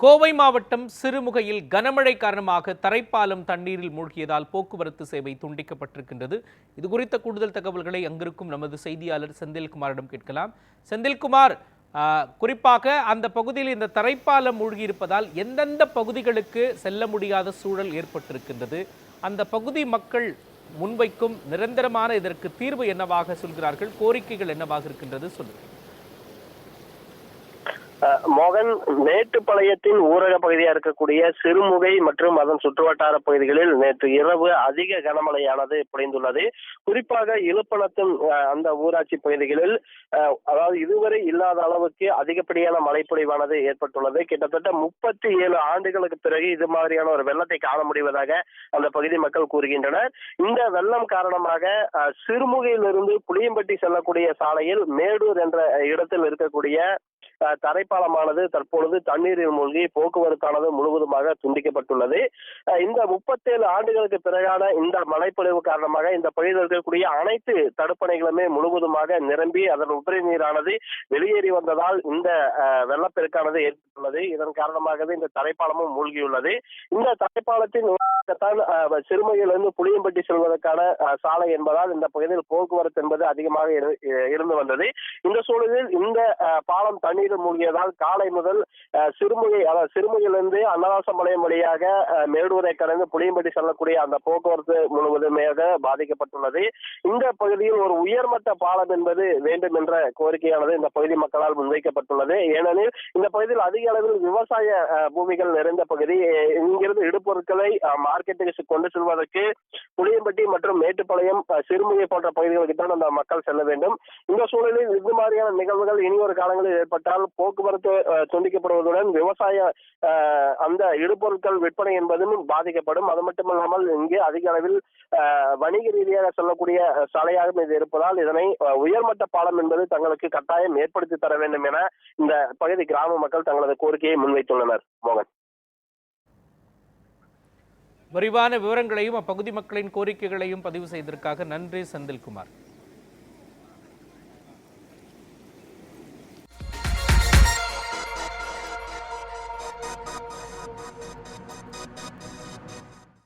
கோவை மாவட்டம் சிறுமுகையில் கனமழை காரணமாக தரைப்பாலம் தண்ணீரில் மூழ்கியதால் போக்குவரத்து சேவை துண்டிக்கப்பட்டிருக்கின்றது. இது குறித்த கூடுதல் தகவல்களை அங்கிருக்கும் நமது செய்தியாளர் செந்தில்குமாரிடம் கேட்கலாம். செந்தில்குமார், குறிப்பாக அந்த பகுதியில் இந்த தரைப்பாலம் மூழ்கியிருப்பதால் எந்தெந்த பகுதிகளுக்கு செல்ல முடியாத சூழல் ஏற்பட்டிருக்கின்றது? அந்த பகுதி மக்கள் முன்வைக்கும் நிரந்தரமான இதற்கு தீர்வு என்னவாக சொல்கிறார்கள்? கோரிக்கைகள் என்னவாக இருக்கின்றது? சொல்லுங்கள். மோகன், மேட்டுப்பாளையத்தின் ஊரக பகுதியா இருக்கக்கூடிய சிறுமுகை மற்றும் அதன் சுற்றுவட்டார பகுதிகளில் நேற்று இரவு அதிக கனமழையானது பொழிந்துள்ளது. குறிப்பாக இலுப்பணத்தின் அந்த ஊராட்சி பகுதிகளில் அதாவது இதுவரை இல்லாத அளவுக்கு அதிகப்படியான மழைப்பொழிவானது ஏற்பட்டுள்ளது. கிட்டத்தட்ட 37 ஆண்டுகளுக்கு பிறகு இது மாதிரியான ஒரு வெள்ளத்தை காண முடிவதாக அந்த பகுதி மக்கள் கூறுகின்றனர். இந்த வெள்ளம் காரணமாக சிறுமுகையிலிருந்து புளியம்பட்டி செல்லக்கூடிய சாலையில் மேடூர் என்ற இடத்தில் இருக்கக்கூடிய தரைப்பாலமானது தற்பொழுது தண்ணீரில் மூழ்கி போக்குவரத்தானது முழுவதுமாக துண்டிக்கப்பட்டுள்ளது. இந்த 37 ஆண்டுகளுக்கு பிறகான இந்த மழைப்பொழிவு காரணமாக இந்த பகுதியில் இருக்கக்கூடிய அனைத்து தடுப்பணைகளுமே முழுவதுமாக நிரம்பி அதன் உபரி நீரானது வெளியேறி வந்ததால் இந்த வெள்ளப்பெருக்கானது ஏற்பட்டுள்ளது. இதன் காரணமாகவே இந்த தரைப்பாலமும் மூழ்கியுள்ளது. இந்த தரைப்பாலத்தின் சிறுமுகையிலிருந்து புளியம்பட்டி செல்வதற்கான சாலை என்பதால் இந்த பகுதியில் போக்குவரத்து என்பது அதிகமாக இருந்து வந்தது. இந்த சூழலில் இந்த பாலம் தண்ணீர் மூழ்கியதால் காலை முதல் சிறுமுகையிலிருந்து அன்னதாசம்பாளையம் வழியாக மேடூரை கடந்து புளியம்பட்டி செல்லக்கூடிய அந்த போக்குவரத்து முழுவதுமாக பாதிக்கப்பட்டுள்ளது. இந்த பகுதியில் ஒரு உயர்மட்ட பாலம் என்பது வேண்டும் என்ற கோரிக்கையானது இந்த பகுதி மக்களால் முன்வைக்கப்பட்டுள்ளது. ஏனெனில் இந்த பகுதியில் அதிக அளவில் விவசாய பூமிகள் நிறைந்த பகுதி. இங்கிருந்து இடுபொருட்களை மார்க்கெட்டுக்கு கொண்டு செல்வதற்கு புளியம்பட்டி மற்றும் மேட்டுப்பாளையம், சிறுமுகை போன்ற பகுதிகளுக்கு தான் அந்த மக்கள் செல்ல வேண்டும். இந்த சூழலில் இது மாதிரியான நிகழ்வுகள் இனி ஒரு காலங்களில் ஏற்பட்டால் போக்குவரத்து துண்டிக்கப்படுவதுடன் விவசாய அந்த இடுபொருட்கள் விற்பனை என்பதும் பாதிக்கப்படும். அது மட்டுமல்லாமல் இங்கே அதிக அளவில் வணிக ரீதியாக செல்லக்கூடிய சாலையாக இது இருப்பதால் இதனை உயர்மட்ட பாலம் என்பது தங்களுக்கு கட்டாயம் ஏற்படுத்தி தர வேண்டும் என இந்த பகுதி கிராம மக்கள் தங்களது கோரிக்கையை முன்வைத்துள்ளனர். மோகன், விரிவான விவரங்களையும் அப்பகுதி மக்களின் கோரிக்கைகளையும் பதிவு செய்ததற்காக நன்றி செந்தில்குமார்.